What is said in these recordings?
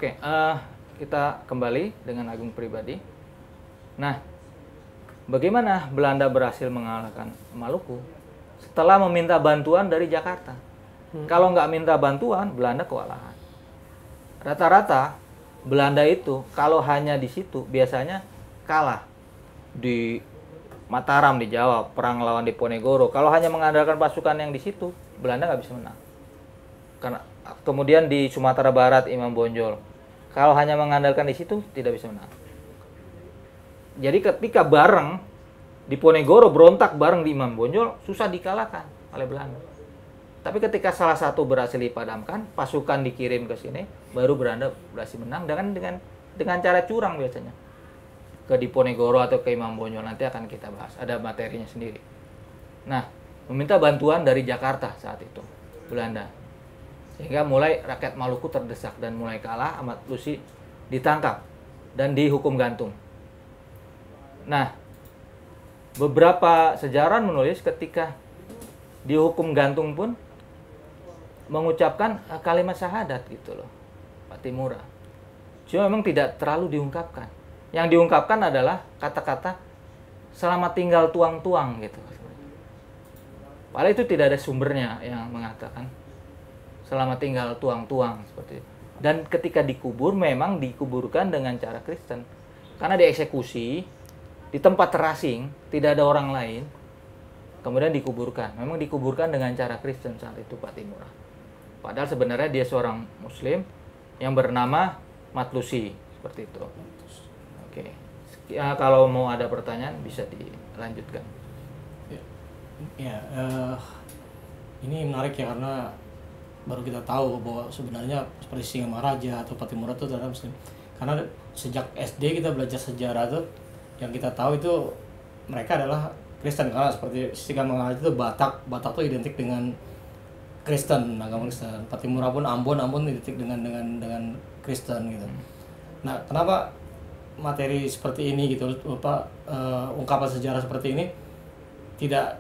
Oke, kita kembali dengan Agung pribadi. Nah, bagaimana Belanda berhasil mengalahkan Maluku setelah meminta bantuan dari Jakarta? Kalau nggak minta bantuan, Belanda kewalahan. Rata-rata Belanda itu kalau hanya di situ biasanya kalah. Di Mataram di Jawa, perang lawan Diponegoro. Kalau hanya mengandalkan pasukan yang di situ, Belanda nggak bisa menang. Karena kemudian di Sumatera Barat Imam Bonjol, kalau hanya mengandalkan di situ tidak bisa menang. Jadi ketika bareng Diponegoro berontak bareng di Imam Bonjol, susah dikalahkan oleh Belanda. Tapi ketika salah satu berhasil dipadamkan, pasukan dikirim ke sini, baru Belanda berhasil menang dengan cara curang biasanya. Ke Diponegoro atau ke Imam Bonjol nanti akan kita bahas, ada materinya sendiri. Nah, meminta bantuan dari Jakarta saat itu Belanda, sehingga mulai rakyat Maluku terdesak dan mulai kalah. Ahmad Lusi ditangkap dan dihukum gantung. Nah, beberapa sejarawan menulis ketika dihukum gantung pun mengucapkan kalimat syahadat gitu loh, Patimura. Cuma memang tidak terlalu diungkapkan. Yang diungkapkan adalah kata-kata selamat tinggal tuang-tuang gitu. Padahal itu tidak ada sumbernya yang mengatakan selamat tinggal tuang-tuang seperti itu. Dan ketika dikubur memang dikuburkan dengan cara Kristen. Karena dieksekusi di tempat terasing, tidak ada orang lain. Kemudian dikuburkan. Memang dikuburkan dengan cara Kristen saat itu Patimura. Padahal sebenarnya dia seorang muslim yang bernama Matlusi seperti itu. Oke, ya, kalau mau ada pertanyaan bisa dilanjutkan. Ini menarik ya, karena baru kita tahu bahwa sebenarnya seperti Singamaraja atau Patimura itu adalah muslim. Karena sejak SD kita belajar sejarah tuh, yang kita tahu itu mereka adalah Kristen. Karena seperti Singamaraja itu Batak tuh identik dengan Kristen, agama Kristen. Patimura pun Ambon identik dengan Kristen gitu. Nah, kenapa materi seperti ini gitu, ungkapan sejarah seperti ini tidak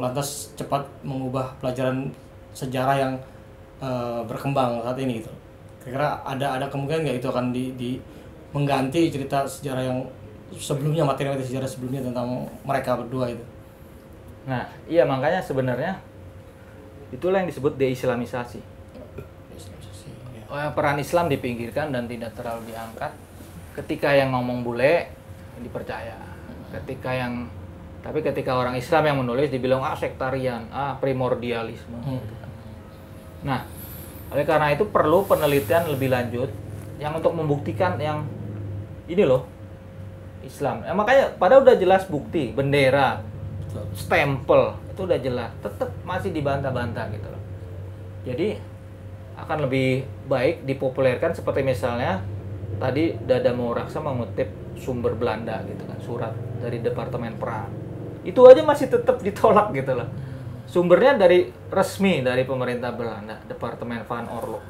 lantas cepat mengubah pelajaran sejarah yang berkembang saat ini gitu? Kira-kira ada kemungkinan nggak itu akan mengganti cerita sejarah yang sebelumnya, materi sejarah sebelumnya tentang mereka berdua itu? Nah, iya, makanya sebenarnya itulah yang disebut deislamisasi. Peran Islam dipinggirkan dan tidak terlalu diangkat. Ketika yang ngomong bule dipercaya. Ketika orang Islam yang menulis dibilang sektarian, primordialisme. Nah, oleh karena itu perlu penelitian lebih lanjut yang untuk membuktikan yang ini loh Islam. Makanya padahal udah jelas bukti, bendera, stempel itu udah jelas, tetap masih dibantah-bantah gitu loh. Jadi akan lebih baik dipopulerkan seperti misalnya tadi Dada Mauraksa mengutip sumber Belanda gitu kan, surat dari Departemen Perang. Itu aja masih tetap ditolak gitu loh. Sumbernya dari resmi dari pemerintah Belanda, Departemen Van Orlog.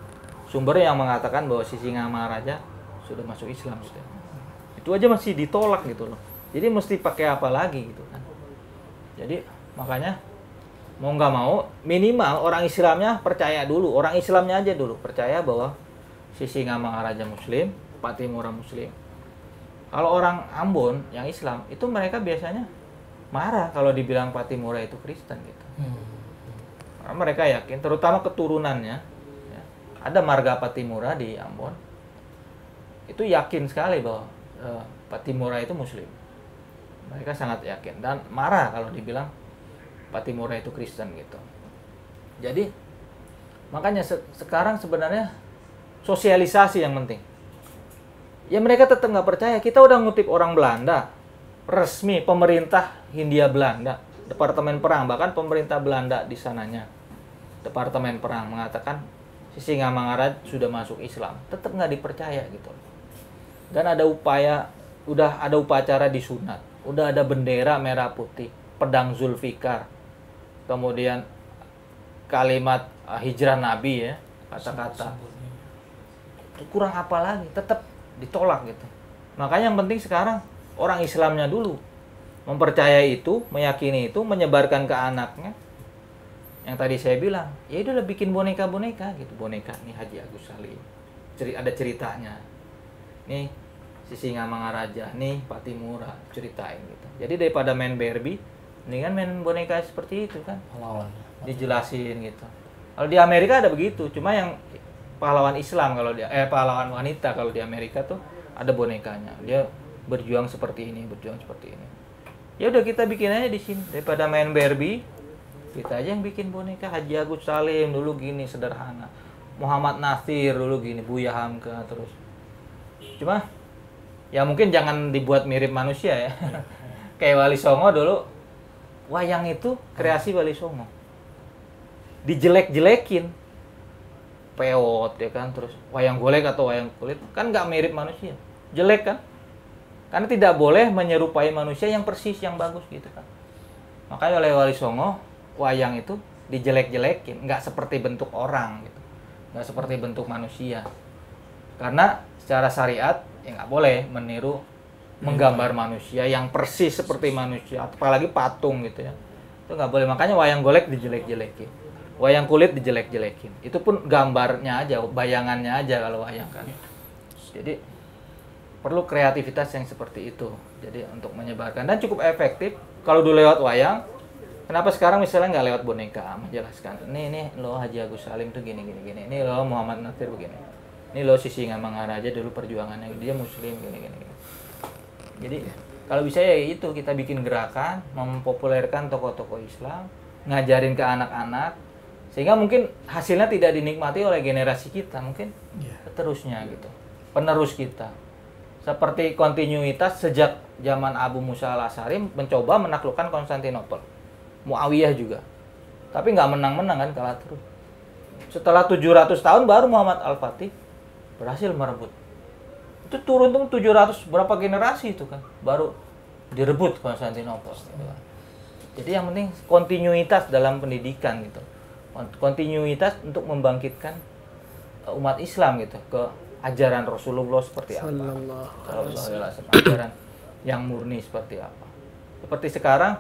Sumbernya yang mengatakan bahwa Sisingamaraja sudah masuk Islam gitu. Itu aja masih ditolak gitu loh. Jadi mesti pakai apa lagi gitu kan. Jadi makanya mau nggak mau minimal orang Islamnya percaya dulu, orang Islamnya aja dulu percaya bahwa Sisingamaraja Muslim, Patimura Muslim. Kalau orang Ambon yang Islam itu mereka biasanya marah kalau dibilang Patimura itu Kristen gitu. Karena mereka yakin, terutama keturunannya, ya, ada marga Patimura di Ambon, itu yakin sekali bahwa Patimura itu Muslim. Mereka sangat yakin dan marah kalau dibilang Patimura itu Kristen gitu. Jadi makanya sekarang sebenarnya sosialisasi yang penting. Ya mereka tetap nggak percaya. Kita udah ngutip orang Belanda, resmi pemerintah Hindia Belanda, Departemen Perang, bahkan pemerintah Belanda di sananya, Departemen Perang mengatakan Sisingamaraja sudah masuk Islam, tetap nggak dipercaya gitu. Dan ada udah ada upacara disunat, udah ada bendera merah putih, pedang Zulfikar, kemudian kalimat hijrah Nabi ya, kata-kata. Kurang apa lagi, tetap ditolak gitu. Makanya yang penting sekarang orang Islamnya dulu mempercayai itu, meyakini itu, menyebarkan ke anaknya. Yang tadi saya bilang, ya udah bikin boneka-boneka gitu, boneka nih Haji Agus Salim, ada ceritanya. Nih si Singamangaraja, nih Patimura ceritain gitu. Jadi daripada main Barbie, mendingan main boneka seperti itu kan. Pahlawan. Dijelasin gitu. Kalau di Amerika ada begitu, cuma yang pahlawan Islam kalau pahlawan wanita kalau di Amerika tuh ada bonekanya. Dia berjuang seperti ini, berjuang seperti ini. Ya udah kita bikin aja di sini daripada main Barbie, kita aja yang bikin boneka. Haji Agus Salim dulu gini sederhana. Muhammad Nasir dulu gini, Buya Hamka terus. Cuma ya mungkin jangan dibuat mirip manusia ya. Kayak Wali Songo dulu, wayang itu kreasi Wali Songo. Dijelek-jelekin, peot ya kan, terus wayang golek atau wayang kulit kan nggak mirip manusia, jelek kan, karena tidak boleh menyerupai manusia yang persis yang bagus gitu kan. Makanya oleh Wali Songo wayang itu dijelek-jelekin, nggak seperti bentuk orang gitu, nggak seperti bentuk manusia, karena secara syariat ya nggak boleh meniru menggambar manusia yang persis seperti manusia, apalagi patung gitu ya, itu nggak boleh. Makanya wayang golek dijelek-jelekin, wayang kulit dijelek-jelekin. Itu pun gambarnya aja, bayangannya aja kalau wayang kan. Jadi perlu kreativitas yang seperti itu. Jadi untuk menyebarkan dan cukup efektif. Kalau dulu lewat wayang, kenapa sekarang misalnya nggak lewat boneka menjelaskan? Nih lo Haji Agus Salim tuh gini. Ini lo Muhammad Nasir begini. Ini lo si Singamangaraja dulu perjuangannya, dia Muslim gini. Jadi kalau bisa ya itu kita bikin gerakan mempopulerkan tokoh-tokoh Islam, ngajarin ke anak-anak. Sehingga mungkin hasilnya tidak dinikmati oleh generasi kita, mungkin seterusnya gitu, penerus kita. Seperti kontinuitas sejak zaman Abu Musa al-Asy'ari mencoba menaklukkan Konstantinopel, Muawiyah juga, tapi nggak menang-menang kan, kalah terus. Setelah 700 tahun baru Muhammad Al-Fatih berhasil merebut. Itu turun tuh 700 berapa generasi itu kan, baru direbut Konstantinopel. Gitu kan. Jadi yang penting kontinuitas dalam pendidikan gitu. Kontinuitas untuk membangkitkan umat Islam gitu ke ajaran Rasulullah seperti apa, ajaran yang murni seperti apa. Seperti sekarang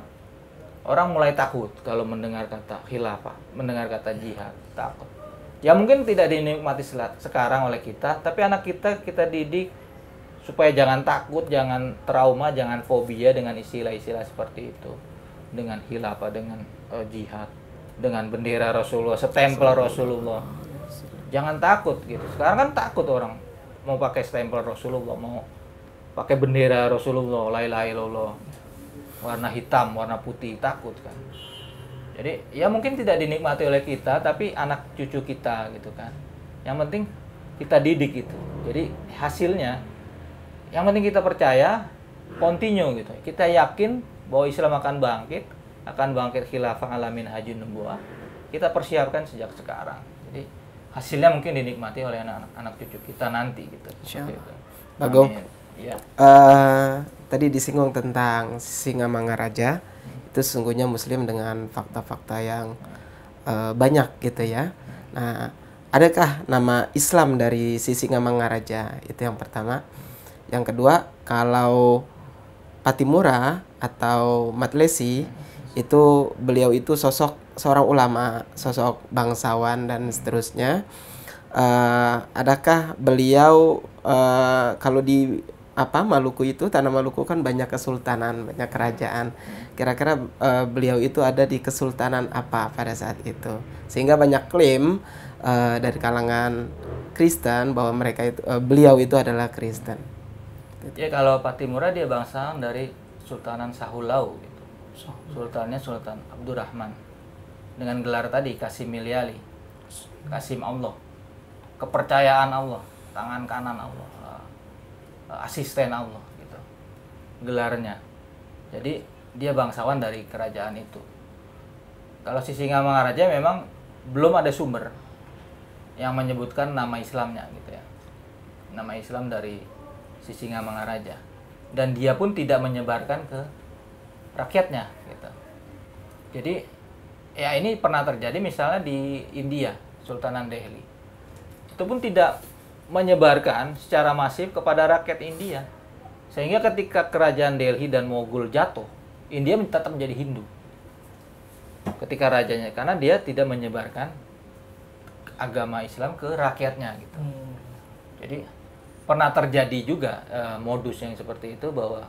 orang mulai takut kalau mendengar kata khilafah, mendengar kata jihad, takut. Ya mungkin tidak dinikmati sekarang oleh kita, tapi anak kita didik supaya jangan takut, jangan trauma, jangan fobia dengan istilah-istilah seperti itu, dengan khilafah, dengan jihad, dengan bendera Rasulullah, stempel Rasulullah. Jangan takut gitu. Sekarang kan takut orang mau pakai stempel Rasulullah, mau pakai bendera Rasulullah, la ilaha illallah, warna hitam, warna putih, takut kan. Jadi ya mungkin tidak dinikmati oleh kita, tapi anak cucu kita gitu kan. Yang penting kita didik itu. Jadi hasilnya, yang penting kita percaya, continue gitu. Kita yakin bahwa Islam akan bangkit khilafah alamin hajun nubuwah. Kita persiapkan sejak sekarang. Jadi hasilnya mungkin dinikmati oleh anak cucu kita nanti gitu. Bagong. Ya. Tadi disinggung tentang Singamangaraja. Itu sesungguhnya Muslim dengan fakta-fakta yang banyak gitu ya. Nah, adakah nama Islam dari si Singamangaraja? Itu yang pertama. Yang kedua, kalau Patimura atau Matlesi itu beliau itu sosok seorang ulama, sosok bangsawan dan seterusnya. Adakah beliau kalau di Maluku itu, tanah Maluku kan banyak kesultanan, banyak kerajaan. Kira-kira beliau itu ada di kesultanan apa pada saat itu? Sehingga banyak klaim dari kalangan Kristen bahwa beliau itu adalah Kristen. Ya kalau Patimura dia bangsawan dari Sultanan Sahulau gitu. Sultannya Sultan Abdurrahman. Dengan gelar tadi Kasim Milyali. Kasim Allah. Kepercayaan Allah, tangan kanan Allah. Asisten Allah gitu gelarnya. Jadi dia bangsawan dari kerajaan itu. Kalau si Singamangaraja memang belum ada sumber yang menyebutkan nama Islamnya gitu ya, nama Islam dari si Singamangaraja, dan dia pun tidak menyebarkan ke rakyatnya gitu. Jadi ya ini pernah terjadi misalnya di India, Sultanan Delhi, itu pun tidak menyebarkan secara masif kepada rakyat India. Sehingga ketika kerajaan Delhi dan Mogul jatuh, India tetap menjadi Hindu. Ketika rajanya, karena dia tidak menyebarkan agama Islam ke rakyatnya gitu. Jadi pernah terjadi juga modus yang seperti itu, bahwa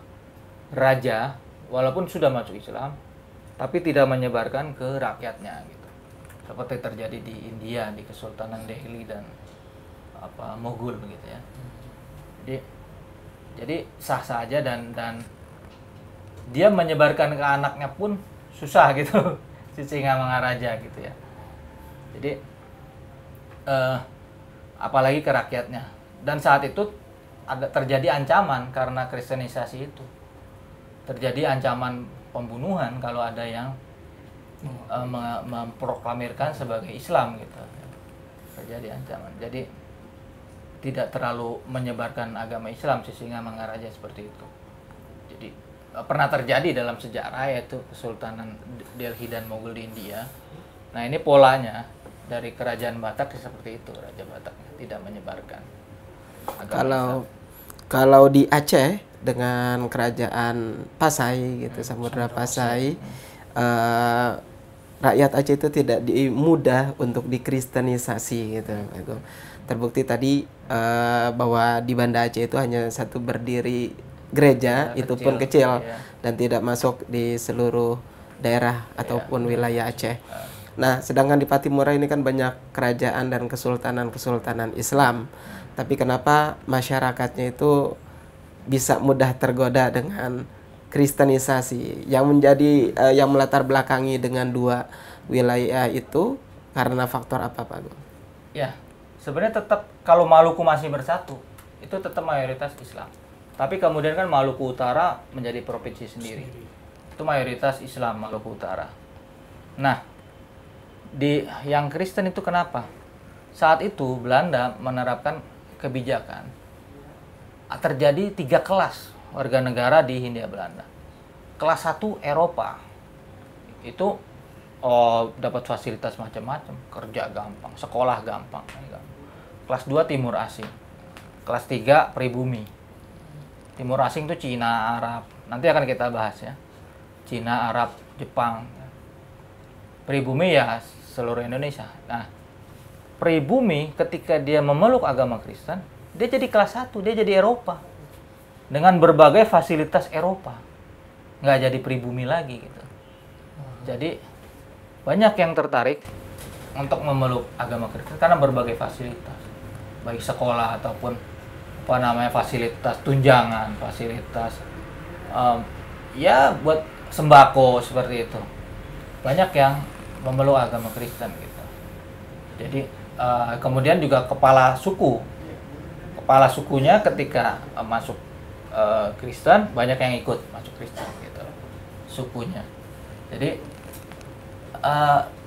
raja walaupun sudah masuk Islam tapi tidak menyebarkan ke rakyatnya gitu. Seperti terjadi di India, di Kesultanan Delhi dan Mughul begitu ya. Jadi sah saja, dan dia menyebarkan ke anaknya pun susah gitu si Singamangaraja gitu ya. Jadi apalagi ke rakyatnya. Dan saat itu terjadi ancaman karena kristenisasi itu. Terjadi ancaman pembunuhan kalau ada yang memproklamirkan sebagai Islam gitu. Terjadi ancaman. Jadi tidak terlalu menyebarkan agama Islam si Singamangaraja seperti itu. Jadi pernah terjadi dalam sejarah, yaitu Kesultanan Delhi dan Mughul di India. Nah, ini polanya dari kerajaan Batak seperti itu. Raja Batak tidak menyebarkan agama Islam. Kalau di Aceh dengan kerajaan Pasai gitu, Samudra Pasai, rakyat Aceh itu tidak mudah untuk dikristenisasi gitu. Terbukti tadi bahwa di Banda Aceh itu hanya satu berdiri gereja, itu pun kecil, dan tidak masuk di seluruh daerah ataupun wilayah Aceh. Nah, sedangkan di Pattimura ini kan banyak kerajaan dan kesultanan Islam. Tapi kenapa masyarakatnya itu bisa mudah tergoda dengan kristenisasi yang menjadi yang melatar belakangi dengan dua wilayah itu karena faktor apa, Pak Agung? Ya, sebenarnya tetap kalau Maluku masih bersatu, itu tetap mayoritas Islam. Tapi kemudian kan Maluku Utara menjadi provinsi sendiri. Itu mayoritas Islam Maluku Utara. Nah, di yang Kristen itu kenapa? Saat itu Belanda menerapkan kebijakan terjadi 3 kelas warga negara di Hindia Belanda. Kelas 1 Eropa itu dapat fasilitas macam-macam, kerja gampang, sekolah gampang. Kelas 2 Timur Asing. Kelas 3 pribumi. Timur Asing itu Cina, Arab. Nanti akan kita bahas ya. Cina, Arab, Jepang. Pribumi ya seluruh Indonesia. Nah, pribumi ketika dia memeluk agama Kristen, dia jadi kelas 1, dia jadi Eropa. Dengan berbagai fasilitas Eropa. Nggak jadi pribumi lagi gitu. Jadi banyak yang tertarik untuk memeluk agama Kristen karena berbagai fasilitas. Baik sekolah ataupun fasilitas tunjangan, fasilitas ya buat sembako seperti itu. Banyak yang memeluk agama Kristen gitu. Jadi kemudian juga kepala sukunya ketika masuk Kristen, banyak yang ikut masuk Kristen gitu sukunya. Jadi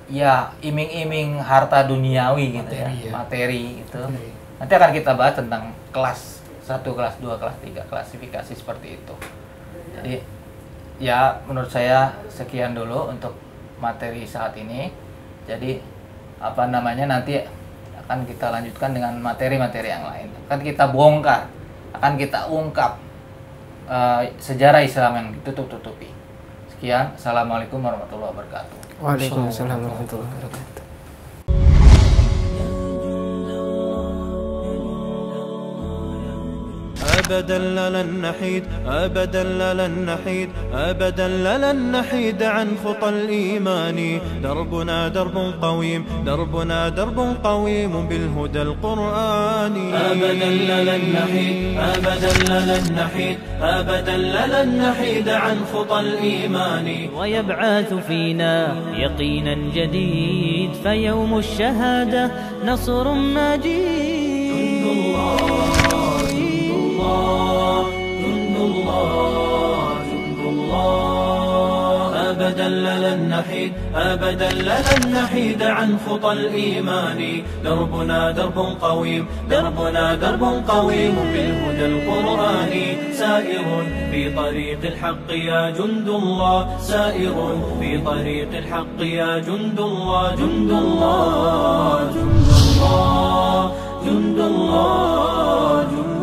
ya iming-iming harta duniawi gitu, materi itu. Nanti akan kita bahas tentang kelas 1, kelas 2, kelas 3, klasifikasi seperti itu. Jadi ya menurut saya sekian dulu untuk materi saat ini. Jadi nanti akan kita lanjutkan dengan materi-materi yang lain. Akan kita bongkar, akan kita ungkap sejarah Islam yang ditutup-tutupi. Sekian, Assalamualaikum warahmatullahi wabarakatuh. Waalaikumsalam warahmatullahi wabarakatuh. أبدا لن نحيد أبدا لن نحيد أبدا لن نحيد عن خطى الإيمان دربنا درب قويم دربنا درب قويم بالهدى القرآني أبدا لن نحيد أبدا لن نحيد أبدا لن نحيد عن خطى الإيمان ويبعث فينا يقينا جديد فيوم الشهادة نصر مجيد جند الله جند الله أبدا لن نحيد أبدا لن نحيد عن خطى الإيمان دربنا درب قويم دربنا درب قويم بالهدى القرآني سائر في طريق الحق يا جند الله سائر في طريق الحق يا جند الله جند الله جند الله جند الله جند